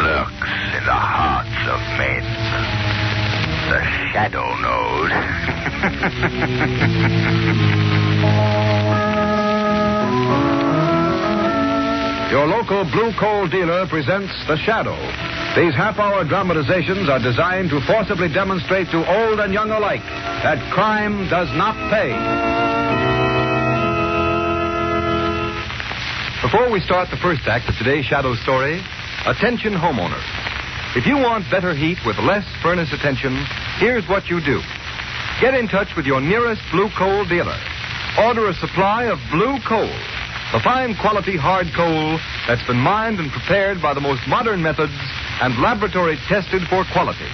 lurks in the hearts of men. The shadow knows. Your local blue coal dealer presents The Shadow. These half-hour dramatizations are designed to forcibly demonstrate to old and young alike that crime does not pay. Before we start the first act of today's Shadow story, attention homeowners. If you want better heat with less furnace attention, here's what you do. Get in touch with your nearest blue coal dealer. Order a supply of blue coal, the fine quality hard coal that's been mined and prepared by the most modern methods and laboratory tested for quality.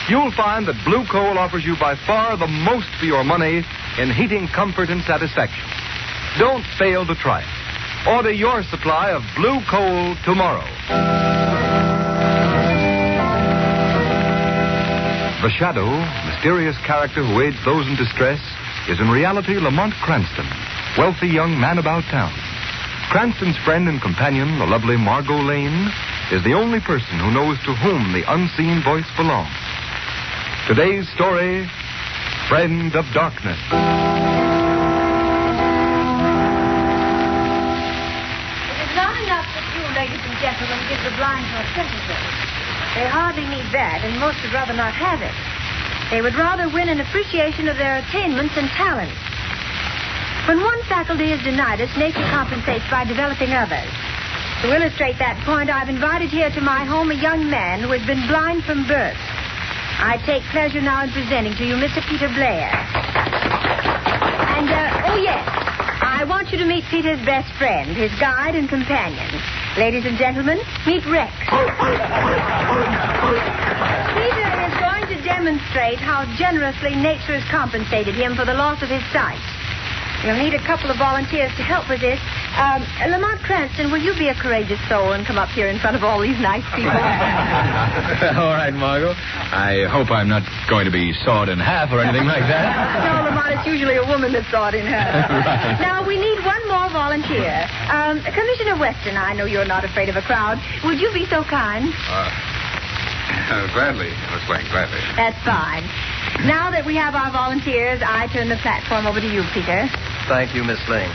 You'll find that blue coal offers you by far the most for your money in heating comfort and satisfaction. Don't fail to try it. Order your supply of blue coal tomorrow. The Shadow, mysterious character who aids those in distress, is in reality Lamont Cranston, wealthy young man about town. Cranston's friend and companion, the lovely Margot Lane, is the only person who knows to whom the unseen voice belongs. Today's story, Friend of Darkness. It is not enough that you, ladies and gentlemen, give the blind her sympathy. They hardly need that, and most would rather not have it. They would rather win an appreciation of their attainments and talents. When one faculty is denied us, nature compensates by developing others. To illustrate that point, I've invited here to my home a young man who has been blind from birth. I take pleasure now in presenting to you Mr. Peter Blair. And, yes, I want you to meet Peter's best friend, his guide and companion. Ladies and gentlemen, meet Rex. Peter is going to demonstrate how generously nature has compensated him for the loss of his sight. You'll need a couple of volunteers to help with this. Lamont Cranston, will you be a courageous soul and come up here in front of all these nice people? All right, Margot. I hope I'm not going to be sawed in half or anything like that. No, Lamont, it's usually a woman that's sawed in half. Right. Now, we need one more volunteer. Commissioner Weston, I know you're not afraid of a crowd. Would you be so kind? Gladly, Miss Lane, gladly. That's fine. Now that we have our volunteers, I turn the platform over to you, Peter. Thank you, Miss Lane.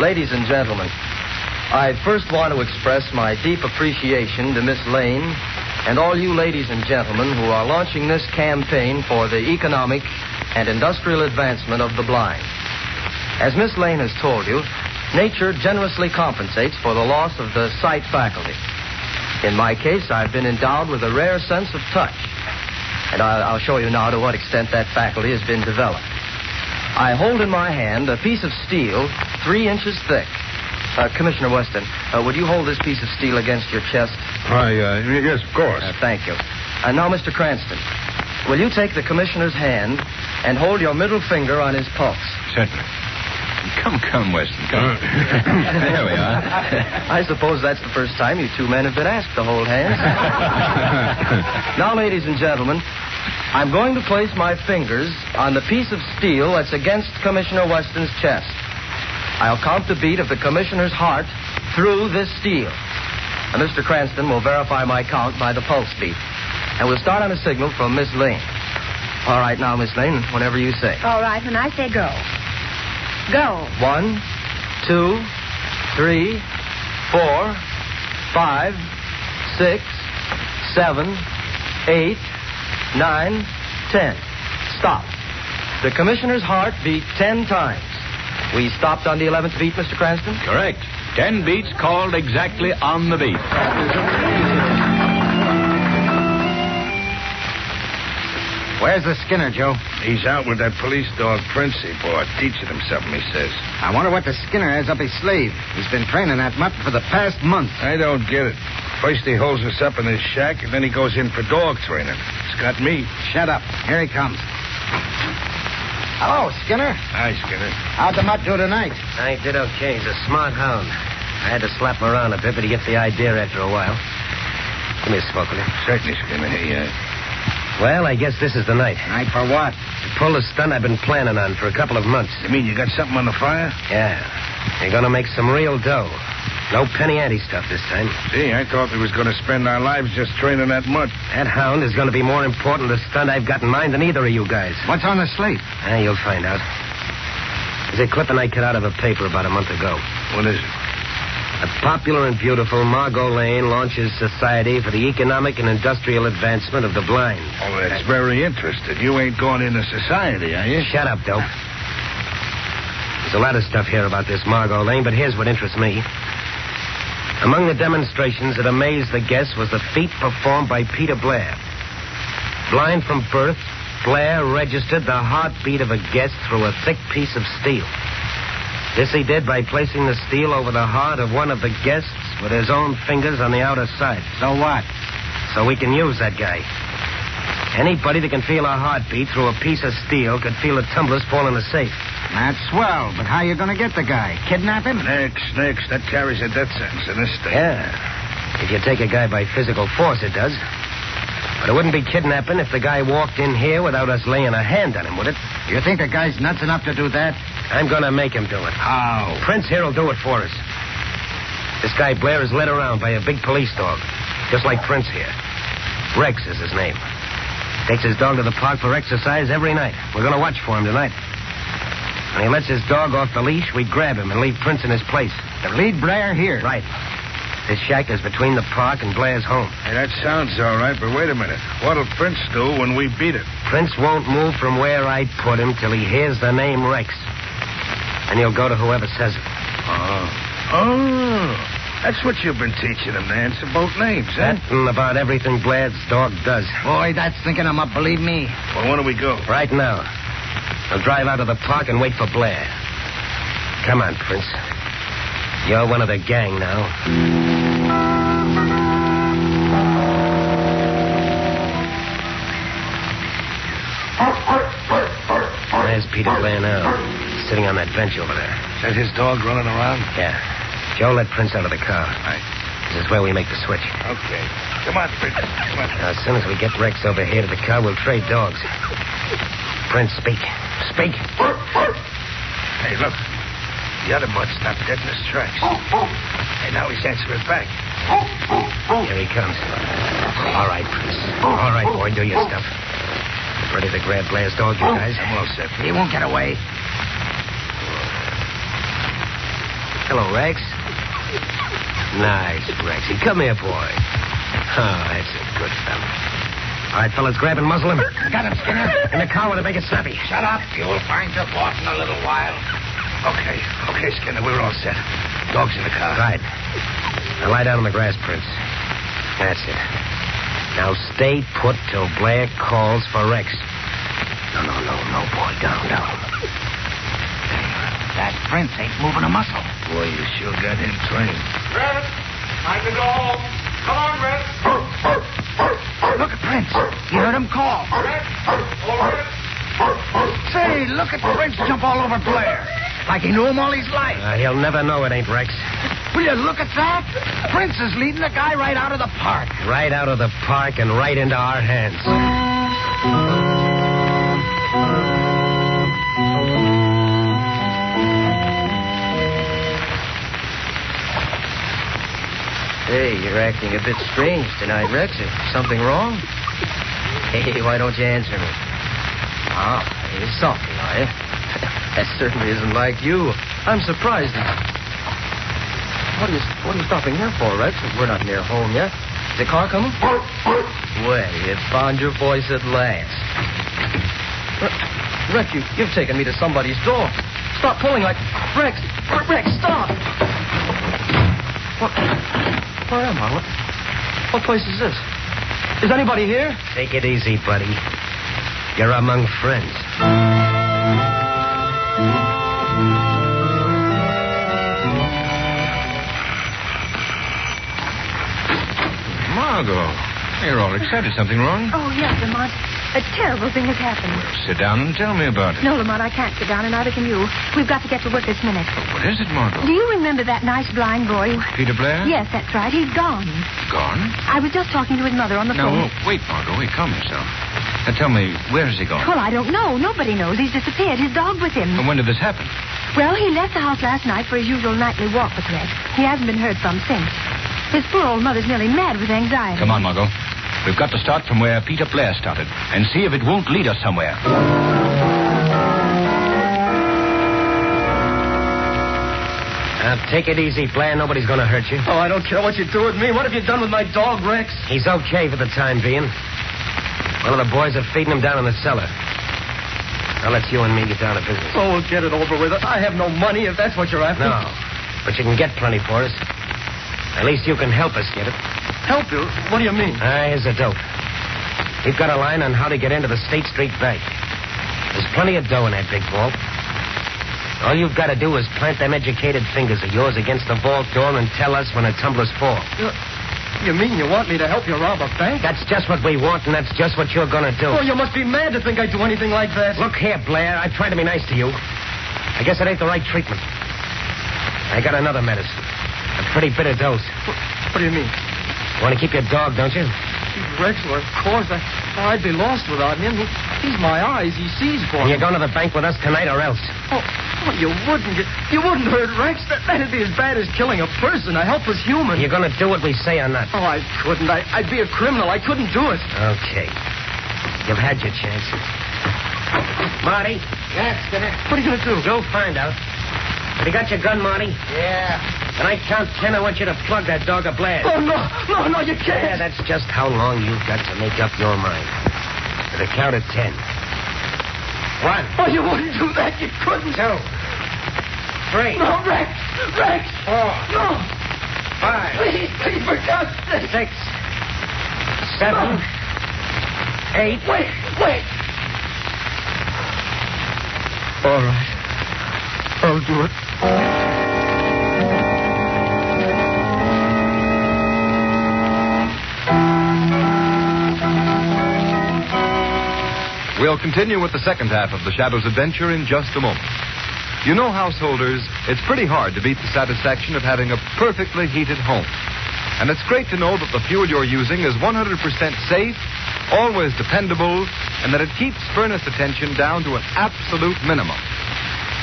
Ladies and gentlemen, I first want to express my deep appreciation to Miss Lane and all you ladies and gentlemen who are launching this campaign for the economic and industrial advancement of the blind. As Miss Lane has told you, nature generously compensates for the loss of the sight faculty. In my case, I've been endowed with a rare sense of touch, and I'll show you now to what extent that faculty has been developed. I hold in my hand a piece of steel 3 inches thick. Commissioner Weston, would you hold this piece of steel against your chest? Yes, of course. Thank you. And now, Mr. Cranston, will you take the commissioner's hand and hold your middle finger on his pulse? Certainly. Come, Weston, come. There we are. I suppose that's the first time you two men have been asked to hold hands. Now, ladies and gentlemen, I'm going to place my fingers on the piece of steel that's against Commissioner Weston's chest. I'll count the beat of the commissioner's heart through this steel. And Mr. Cranston will verify my count by the pulse beat. And we'll start on a signal from Miss Lane. All right, now, Miss Lane, whenever you say. All right, when I say go. Go. 1, 2, 3, 4, 5, 6, 7, 8, 9, 10. Stop. The commissioner's heart beat 10 times. We stopped on the 11th beat, Mr. Cranston? Correct. 10 beats called exactly on the beat. Where's the Skinner, Joe? He's out with that police dog Prince he bought, teaching him something, he says. I wonder what the Skinner has up his sleeve. He's been training that mutt for the past month. I don't get it. First he holds us up in his shack, and then he goes in for dog training. It's got me. Shut up. Here he comes. Hello, Skinner. Hi, Skinner. How'd the mutt do tonight? I did okay. He's a smart hound. I had to slap him around a bit, but he gets the idea after a while. Give me a smoke, will you? Certainly, Skinner. Hey, Well, I guess this is the night. Night for what? To pull the stunt I've been planning on for a couple of months. you mean you got something on the fire? Yeah. You're going to make some real dough. No penny ante stuff this time. Gee, I thought we was going to spend our lives just training that mutt. That hound is going to be more important a stunt I've got in mind than either of you guys. What's on the slate? You'll find out. There's a clipping I cut out of a paper about a month ago. What is it? A popular and beautiful Margot Lane launches Society for the Economic and Industrial Advancement of the Blind. Oh, that's very interesting. You ain't going into society, are you? Shut up, dope. There's a lot of stuff here about this Margot Lane, but here's what interests me. Among the demonstrations that amazed the guests was the feat performed by Peter Blair. Blind from birth, Blair registered the heartbeat of a guest through a thick piece of steel. This he did by placing the steel over the heart of one of the guests with his own fingers on the outer side. So what? So we can use that guy. Anybody that can feel a heartbeat through a piece of steel could feel the tumblers fall in the safe. That's swell, but how you going to get the guy? Kidnap him? Next. That carries a death sentence in this state. Yeah. If you take a guy by physical force, it does. But it wouldn't be kidnapping if the guy walked in here without us laying a hand on him, would it? You think the guy's nuts enough to do that? I'm going to make him do it. How? Prince here will do it for us. This guy Blair is led around by a big police dog, just like Prince here. Rex is his name. Takes his dog to the park for exercise every night. We're going to watch for him tonight. When he lets his dog off the leash, we grab him and leave Prince in his place. To lead Blair here? Right. This shack is between the park and Blair's home. Hey, that sounds all right, but wait a minute. What'll Prince do when we beat it? Prince won't move from where I put him till he hears the name Rex. And he'll go to whoever says it. Oh. That's what you've been teaching him, Nance, about names, huh? That and about everything Blair's dog does. Boy, that's thinking him up, believe me. Well, when do we go? Right now. We'll drive out of the park and wait for Blair. Come on, Prince. You're one of the gang now. There's Peter Blair now, sitting on that bench over there. Is that his dog running around? Yeah. Joe, let Prince out of the car. Right. This is where we make the switch. Okay. Come on, Prince. Come on. Now, as soon as we get Rex over here to the car, we'll trade dogs. Prince, speak. Speak. Hey, look. The other mutt stopped dead in his tracks. Hey, now he's answering back. Here he comes. All right, Prince. All right, boy, do your stuff. Ready to grab Blair's dog, you guys? I'm all set. He won't get away. Hello, Rex. Nice, Rexy. Come here, boy. Oh, that's a good fella. All right, fellas, grab and muzzle him. Got him, Skinner. In the car with it, make it snappy. Shut up. You'll find your boss in a little while. Okay, Skinner, we're all set. Dog's in the car. Right. Now lie down on the grass, Prince. That's it. Now stay put till Blair calls for Rex. No, boy. Down. That Prince ain't moving a muscle. Boy, you sure got him trained. Rex, time to go home. Come on, Rex. Look at Prince. You heard him call. Rex, oh, Rex. Say, look at Prince jump all over Blair. Like he knew him all his life. He'll never know it ain't Rex. Will you look at that? Prince is leading the guy right out of the park. Right out of the park and right into our hands. Hey, you're acting a bit strange tonight, Rex. Is something wrong? Hey, why don't you answer me? Ah, you're sulking, are you? That certainly isn't like you. I'm surprised. What are you stopping here for, Rex? We're not near home yet. Is the car coming? Well, you found your voice at last. Rex, you've taken me to somebody's door. Stop pulling like... Rex, stop! What? Where am I? What place is this? Is anybody here? Take it easy, buddy. You're among friends. Margot, you're all excited. Something wrong? Oh, yes, Lamont. A terrible thing has happened. Sit down and tell me about it. No, Lamont, I can't sit down, and neither can you. We've got to get to work this minute. What is it, Margot? Do you remember that nice blind boy? Peter Blair? Yes, that's right. He's gone. Gone? I was just talking to his mother on the phone. No, wait, Margot. Wait, calm yourself. Tell me, where has he gone? Well, I don't know. Nobody knows. He's disappeared. His dog with him. And when did this happen? Well, he left the house last night for his usual nightly walk with Rex. He hasn't been heard from since. His poor old mother's nearly mad with anxiety. Come on, Margot. We've got to start from where Peter Blair started and see if it won't lead us somewhere. Take it easy, Blair. Nobody's going to hurt you. Oh, I don't care what you do with me. What have you done with my dog, Rex? He's okay for the time being. One of the boys are feeding him down in the cellar. Now let's you and me get down to business. Oh, we'll get it over with. I have no money if that's what you're after. No, but you can get plenty for us. At least you can help us get it. Help you? What do you mean? Here's the dope. We've got a line on how to get into the State Street Bank. There's plenty of dough in that big vault. All you've got to do is plant them educated fingers of yours against the vault door and tell us when the tumblers fall. You mean you want me to help you rob a bank? That's just what we want, and that's just what you're going to do. Oh, you must be mad to think I'd do anything like that. Look here, Blair. I tried to be nice to you. I guess it ain't the right treatment. I got another medicine. A pretty bitter dose. What do you mean? You want to keep your dog, don't you? Rex, well, of course. I'd be lost without him. He's my eyes. He sees for me. You're going to the bank with us tonight or else. Oh, you wouldn't. You wouldn't hurt Rex. That'd be as bad as killing a person, a helpless human. You're going to do what we say or not? Oh, I couldn't. I'd be a criminal. I couldn't do it. Okay. You've had your chance. Marty? Yes, Skinner. What are you going to do? Go find out. Have you got your gun, Marty? Yeah. When I count 10, I want you to plug that dog of Blair. Oh, no, you can't. Yeah, that's just how long you've got to make up your mind. To the count of 10. 1. Oh, you wouldn't do that. You couldn't. 2. 3. No, Rex. 4. No. 5. Please, for God's sake. 6. 7. 8. Wait. All right. I'll do it. We'll continue with the second half of the Shadow's adventure in just a moment. You know, householders, it's pretty hard to beat the satisfaction of having a perfectly heated home. And it's great to know that the fuel you're using is 100% safe, always dependable, and that it keeps furnace attention down to an absolute minimum.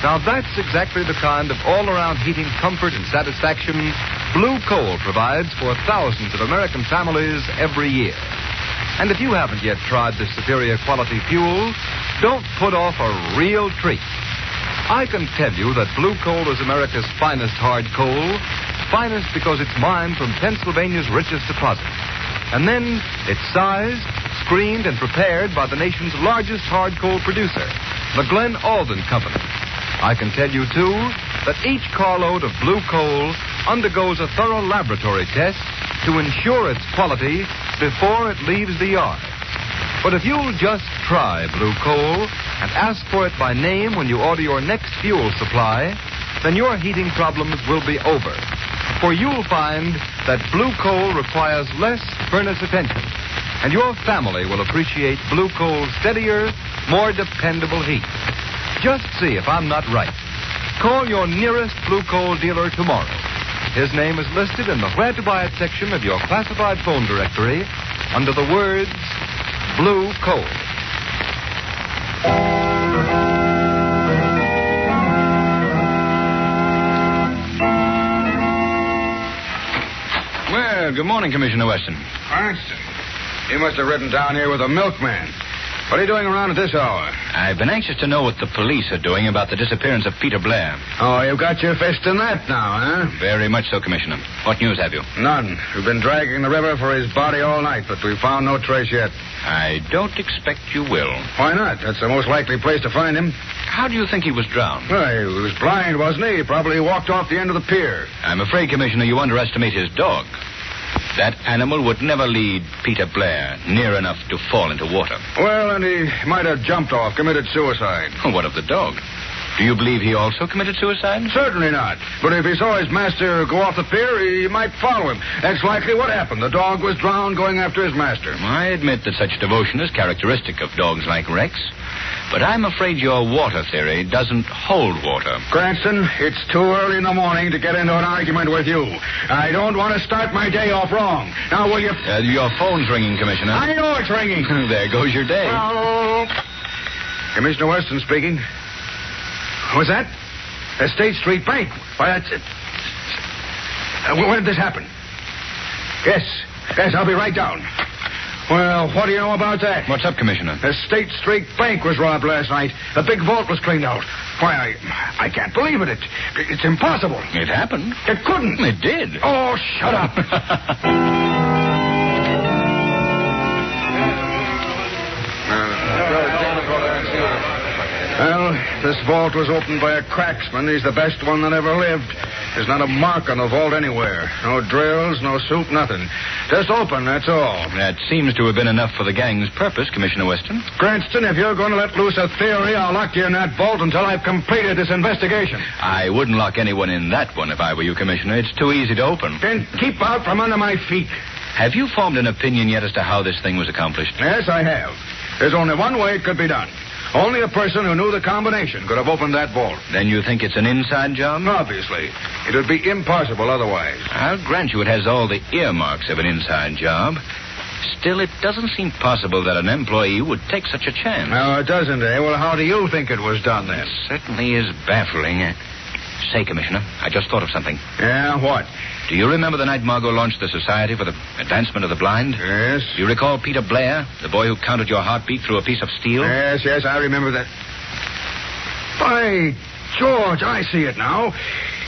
Now, that's exactly the kind of all-around heating comfort and satisfaction Blue Coal provides for thousands of American families every year. And if you haven't yet tried this superior quality fuel, don't put off a real treat. I can tell you that Blue Coal is America's finest hard coal, finest because it's mined from Pennsylvania's richest deposit. And then it's sized, screened, and prepared by the nation's largest hard coal producer, the Glen Alden Company. I can tell you, too, that each carload of Blue Coal undergoes a thorough laboratory test to ensure its quality before it leaves the yard. But if you'll just try Blue Coal and ask for it by name when you order your next fuel supply, then your heating problems will be over. For you'll find that Blue Coal requires less furnace attention, and your family will appreciate Blue Coal's steadier, more dependable heat. Just see if I'm not right. Call your nearest Blue Coal dealer tomorrow. His name is listed in the Where to Buy It section of your classified phone directory under the words Blue Coal. Well, good morning, Commissioner Weston. Cranston, you must have ridden down here with a milkman. What are you doing around at this hour? I've been anxious to know what the police are doing about the disappearance of Peter Blair. Oh, you've got your fist in that now, huh? Very much so, Commissioner. What news have you? None. We've been dragging the river for his body all night, but we've found no trace yet. I don't expect you will. Why not? That's the most likely place to find him. How do you think he was drowned? Well, he was blind, wasn't he? He probably walked off the end of the pier. I'm afraid, Commissioner, you underestimate his dog. That animal would never lead Peter Blair near enough to fall into water. Well, and he might have jumped off, committed suicide. What of the dog? Do you believe he also committed suicide? Certainly not. But if he saw his master go off the pier, he might follow him. That's likely what happened. The dog was drowned going after his master. I admit that such devotion is characteristic of dogs like Rex. But I'm afraid your water theory doesn't hold water. Cranston, it's too early in the morning to get into an argument with you. I don't want to start my day off wrong. Now, will you... Your phone's ringing, Commissioner. I know it's ringing. There goes your day. Commissioner Weston speaking. What's that? State Street Bank. Why, that's it. When did this happen? Yes, I'll be right down. Well, what do you know about that? What's up, Commissioner? The State Street Bank was robbed last night. The big vault was cleaned out. Why, I can't believe it. It's impossible. It happened. It couldn't. It did. Oh, shut up. Well, this vault was opened by a cracksman. He's the best one that ever lived. There's not a mark on the vault anywhere. No drills, no soup, nothing. Just open, that's all. That seems to have been enough for the gang's purpose, Commissioner Weston. Cranston, if you're going to let loose a theory, I'll lock you in that vault until I've completed this investigation. I wouldn't lock anyone in that one if I were you, Commissioner. It's too easy to open. Then keep out from under my feet. Have you formed an opinion yet as to how this thing was accomplished? Yes, I have. There's only one way it could be done. Only a person who knew the combination could have opened that vault. Then you think it's an inside job? Obviously. It would be impossible otherwise. I'll grant you it has all the earmarks of an inside job. Still, it doesn't seem possible that an employee would take such a chance. No, it doesn't, eh? Well, how do you think it was done, then? It certainly is baffling. Say, Commissioner, I just thought of something. Yeah, what? Do you remember the night Margot launched the Society for the Advancement of the Blind? Yes. Do you recall Peter Blair, the boy who counted your heartbeat through a piece of steel? Yes, I remember that. By George, I see it now.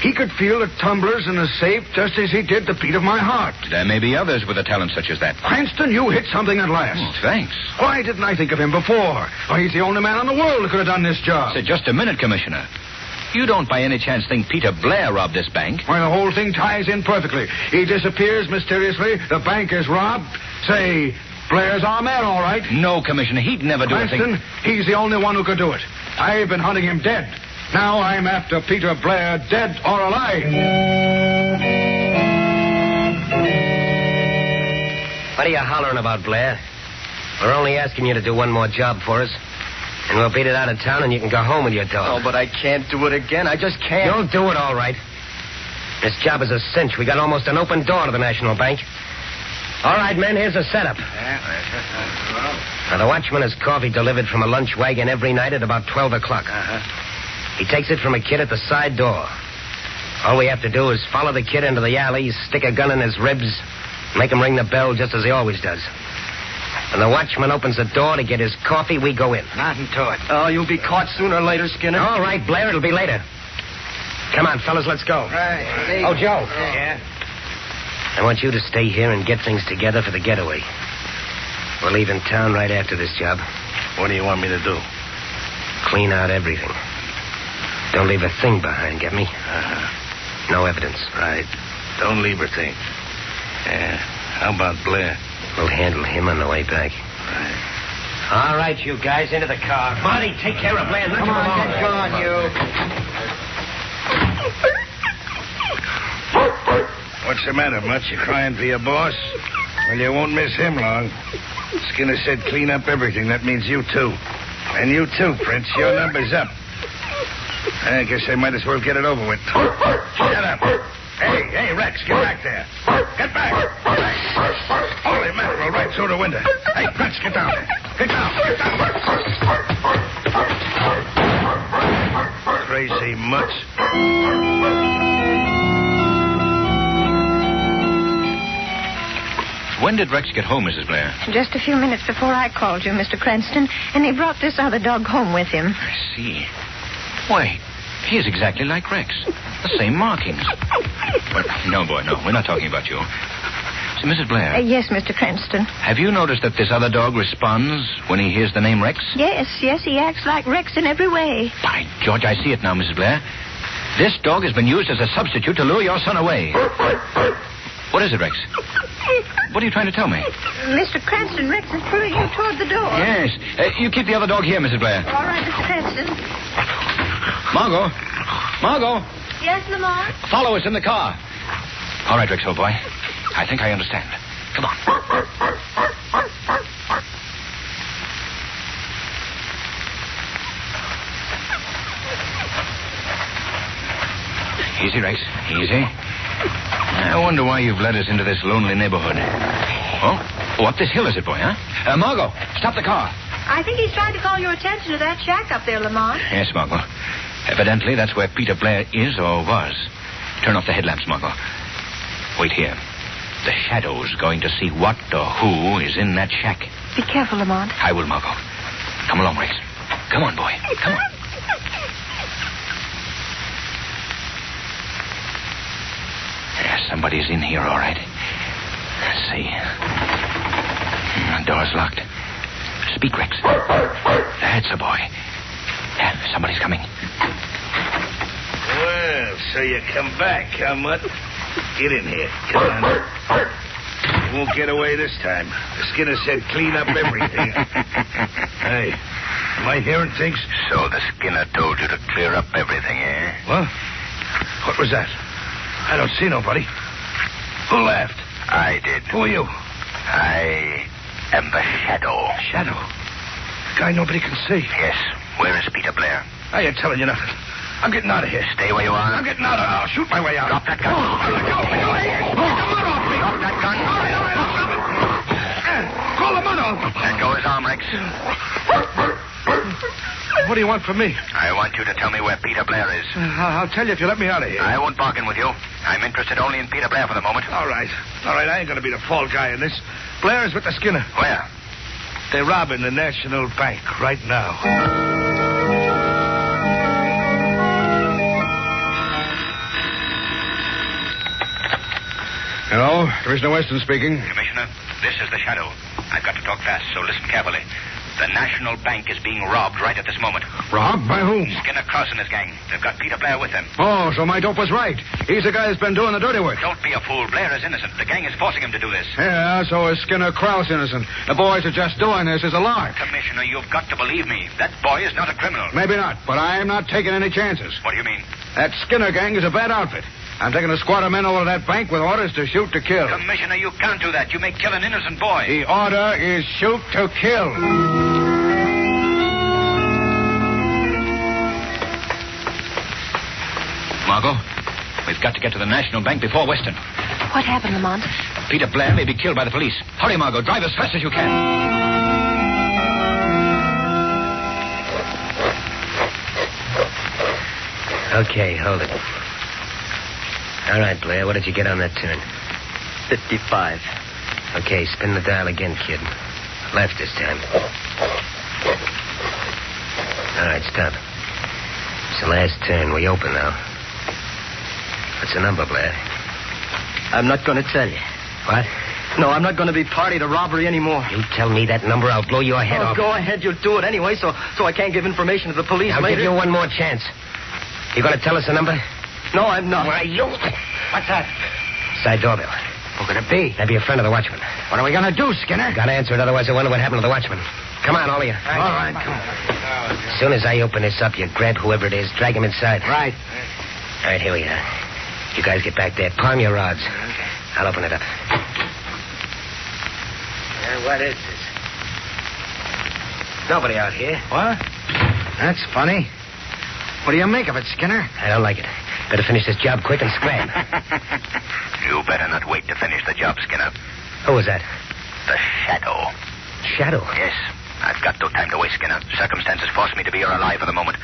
He could feel the tumblers in the safe just as he did the beat of my heart. There may be others with a talent such as that. Cranston, you hit something at last. Oh, thanks. Why didn't I think of him before? Why, he's the only man in the world who could have done this job. Say, just a minute, Commissioner. You don't by any chance think Peter Blair robbed this bank? Why, the whole thing ties in perfectly. He disappears mysteriously. The bank is robbed. Say, Blair's our man, all right. No, Commissioner. He'd never do a thing. Cranston, he's the only one who could do it. I've been hunting him dead. Now I'm after Peter Blair, dead or alive. What are you hollering about, Blair? We're only asking you to do one more job for us. And we'll beat it out of town and you can go home with your dog. Oh, but I can't do it again. I just can't. You'll do it all right. This job is a cinch. We got almost an open door to the National Bank. All right, men, here's the setup. Now, the watchman has coffee delivered from a lunch wagon every night at about 12 o'clock. He takes it from a kid at the side door. All we have to do is follow the kid into the alley, stick a gun in his ribs, make him ring the bell just as he always does. When the watchman opens the door to get his coffee, we go in. Nothing to it. Oh, you'll be caught sooner or later, Skinner. All right, Blair, it'll be later. Come on, fellas, let's go. Right. Oh, Joe. Yeah? I want you to stay here and get things together for the getaway. We're leaving town right after this job. What do you want me to do? Clean out everything. Don't leave a thing behind, get me? No evidence. Right. Don't leave a thing. Yeah. How about Blair? We'll handle him on the way back. Right. All right, you guys, into the car. Marty, take care of Blair. Come on, get going, you. What's the matter, Much? You crying for your boss? Well, you won't miss him long. Skinner said clean up everything. That means you too. And you too, Prince. Your number's up. I guess I might as well get it over with. Shut up. Hey, Rex, get back there. Get back. Holy mackerel, right through the window. Hey, Prince, get down there. Get down. Crazy Much. When did Rex get home, Mrs. Blair? Just a few minutes before I called you, Mr. Cranston, and he brought this other dog home with him. I see. Why, he is exactly like Rex. The same markings. But, no, boy, no. We're not talking about you. So, Mrs. Blair. Yes, Mr. Cranston. Have you noticed that this other dog responds when he hears the name Rex? Yes, he acts like Rex in every way. By George, I see it now, Mrs. Blair. This dog has been used as a substitute to lure your son away. What is it, Rex? What are you trying to tell me? Mr. Cranston, Rex is pulling you toward the door. Yes. You keep the other dog here, Mrs. Blair. All right, Mr. Cranston. Margot. Yes, Lamar? Follow us in the car. All right, Rex, old boy. I think I understand. Come on. Easy, Rex. Easy. I wonder why you've led us into this lonely neighborhood. Oh, up this hill is it, boy, huh? Margot, stop the car. I think he's trying to call your attention to that shack up there, Lamont. Yes, Margot. Evidently, that's where Peter Blair is or was. Turn off the headlamps, Margot. Wait here. The Shadow's going to see what or who is in that shack. Be careful, Lamont. I will, Margot. Come along, Rex. Come on, boy. Come on. Yeah, somebody's in here, all right. Let's see. The door's locked. Speak, Rex. That's a boy. Yeah, somebody's coming. Well, so you come back, huh, Mutt? Get in here. Come on. You won't get away this time. The Skinner said clean up everything. Hey, am I hearing things? So the Skinner told you to clear up everything, eh? What? What was that? I don't see nobody. Who laughed? I did. Who are you? I am the Shadow. Shadow? The guy nobody can see. Yes. Where is Peter Blair? I ain't telling you nothing. I'm getting out of here. Stay where you are. I'm getting out of here. I'll shoot my way out. Drop that gun. Drop that gun. Call the mother. Let go his arm, Rex. What do you want from me? I want you to tell me where Peter Blair is. I'll tell you if you let me out of here. I won't bargain with you. I'm interested only in Peter Blair for the moment. All right. I ain't going to be the fall guy in this. Blair's with the Skinner. Where? They're robbing the National Bank right now. Hello, Commissioner Weston speaking. Commissioner, this is the Shadow. I've got to talk fast, so listen carefully. The National Bank is being robbed right at this moment. Robbed? By whom? Skinner Cross and his gang. They've got Peter Blair with them. Oh, so my dope was right. He's the guy who's been doing the dirty work. Don't be a fool. Blair is innocent. The gang is forcing him to do this. Yeah, so is Skinner Krause innocent. The boys are just doing this as a lark. Commissioner, you've got to believe me. That boy is not a criminal. Maybe not, but I'm not taking any chances. What do you mean? That Skinner gang is a bad outfit. I'm taking a squad of men over to that bank with orders to shoot to kill. Commissioner, you can't do that. You may kill an innocent boy. The order is shoot to kill. Margot, we've got to get to the National Bank before Weston. What happened, Lamont? Peter Blair may be killed by the police. Hurry, Margot. Drive as fast as you can. Okay, hold it. All right, Blair, what did you get on that turn? 55. Okay, spin the dial again, kid. Left this time. All right, stop. It's the last turn. We open now. What's the number, Blair? I'm not going to tell you. What? No, I'm not going to be party to robbery anymore. You tell me that number, I'll blow your head off. Go ahead. You'll do it anyway, so I can't give information to the police I'll later. give you one more chance. You going to tell us the number? No, I'm not. Why, you... What's that? Side doorbell. Who could it be? That'd be a friend of the watchman. What are we going to do, Skinner? Gotta answer it, otherwise I wonder what happened to the watchman. Come on, all of you. All right, come on. As soon as I open this up, you grab whoever it is, drag him inside. Right. All right, here we are. You guys get back there. Palm your rods. I'll open it up. What is this? Nobody out here. What? That's funny. What do you make of it, Skinner? I don't like it. Better finish this job quick and scram. You better not wait to finish the job, Skinner. Who was that? The Shadow. Shadow? Yes. I've got no time to waste, Skinner. Circumstances force me to be here alive for the moment.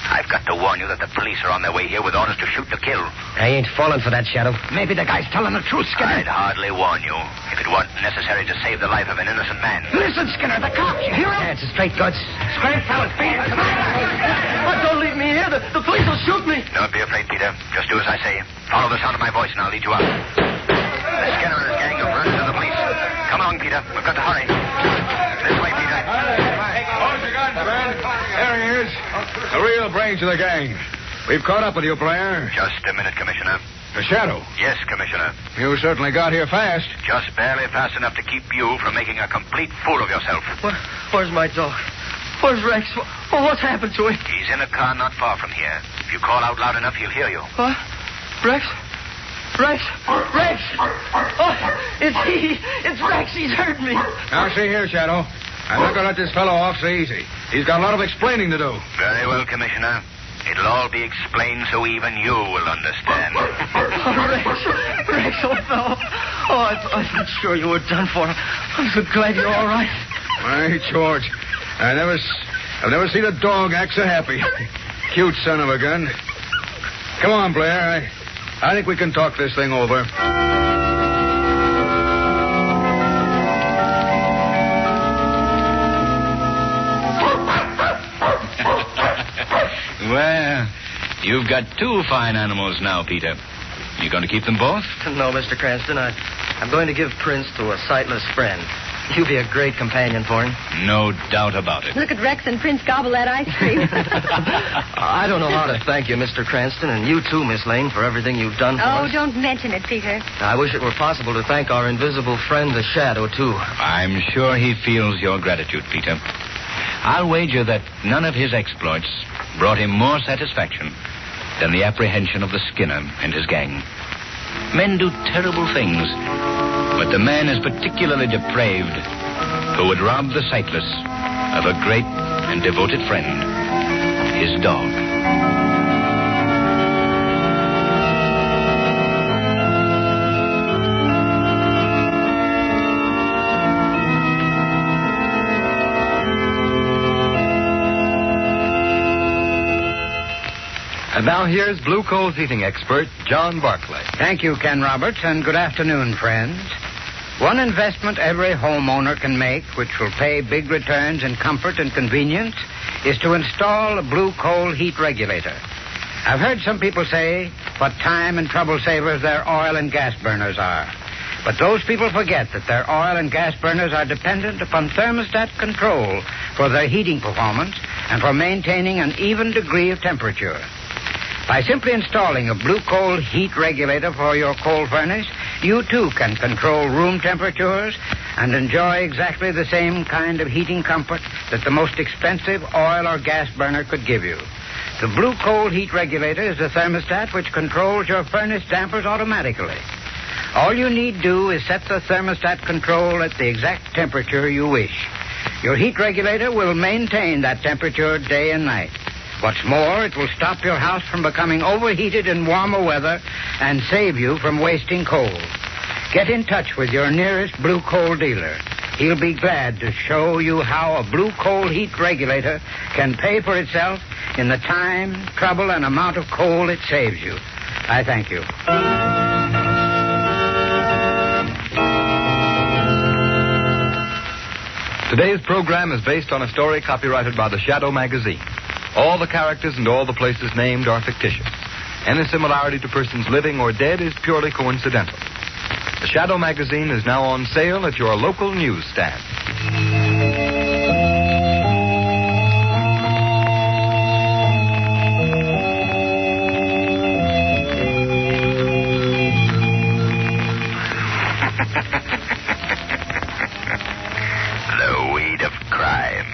I've got to warn you that the police are on their way here with orders to shoot to kill. I ain't falling for that, Shadow. Maybe the guy's telling the truth, Skinner. I'd hardly warn you if it weren't necessary to save the life of an innocent man. Listen, Skinner, the cops. You hear him? Yeah, it's a straight goods. Straight, fellas. Beat it. Come on. Don't leave me here. The police will shoot me. Don't be afraid, Peter. Just do as I say. Follow the sound of my voice and I'll lead you out. The Skinner and his gang have run into the police. Come along, Peter. We've got to hurry. This way, Peter. Hold your guns, man. There he is. The real brains of the gang. We've caught up with you, Blair. Just a minute, Commissioner. The Shadow. Yes, Commissioner. You certainly got here fast. Just barely fast enough to keep you from making a complete fool of yourself. Where's my dog? Where's Rex? What's happened to him? He's in a car not far from here. If you call out loud enough, he'll hear you. What? Rex? Rex! Rex! Oh, it's he. It's Rex. He's hurt me. Now, see here, Shadow. I'm not going to let this fellow off so easy. He's got a lot of explaining to do. Very well, Commissioner. It'll all be explained so even you will understand. Rex, old fellow. Oh, I thought sure you were done for. I'm so glad you're all right. Hey, George. I've never seen a dog act so happy. Cute son of a gun. Come on, Blair. I think we can talk this thing over. Well, you've got two fine animals now, Peter. You going to keep them both? No, Mr. Cranston. I'm going to give Prince to a sightless friend. You'll be a great companion for him. No doubt about it. Look at Rex and Prince gobble that ice cream. I don't know how to thank you, Mr. Cranston, and you too, Miss Lane, for everything you've done for us. Oh, don't mention it, Peter. I wish it were possible to thank our invisible friend, the Shadow, too. I'm sure he feels your gratitude, Peter. I'll wager that none of his exploits brought him more satisfaction than the apprehension of the Skinner and his gang. Men do terrible things, but the man is particularly depraved who would rob the sightless of a great and devoted friend, his dog. And now here's Blue Coal's eating expert, John Barclay. Thank you, Ken Roberts, and good afternoon, friends. One investment every homeowner can make, which will pay big returns in comfort and convenience, is to install a Blue Coal heat regulator. I've heard some people say what time and trouble savers their oil and gas burners are. But those people forget that their oil and gas burners are dependent upon thermostat control for their heating performance and for maintaining an even degree of temperature. By simply installing a Blue Coal heat regulator for your coal furnace, you too can control room temperatures and enjoy exactly the same kind of heating comfort that the most expensive oil or gas burner could give you. The Blue Coal heat regulator is a thermostat which controls your furnace dampers automatically. All you need do is set the thermostat control at the exact temperature you wish. Your heat regulator will maintain that temperature day and night. What's more, it will stop your house from becoming overheated in warmer weather and save you from wasting coal. Get in touch with your nearest Blue Coal dealer. He'll be glad to show you how a Blue Coal heat regulator can pay for itself in the time, trouble, and amount of coal it saves you. I thank you. Today's program is based on a story copyrighted by the Shadow magazine. All the characters and all the places named are fictitious. Any similarity to persons living or dead is purely coincidental. The Shadow magazine is now on sale at your local newsstand. The weed of crime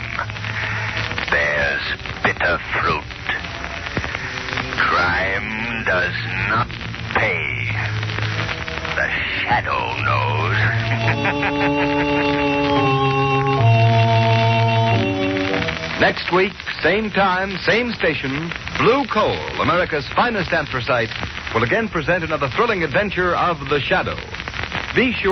bears bitter fruit. Crime does not pay. The Shadow knows. Next week, same time, same station, Blue Coal, America's finest anthracite, will again present another thrilling adventure of the Shadow. Be sure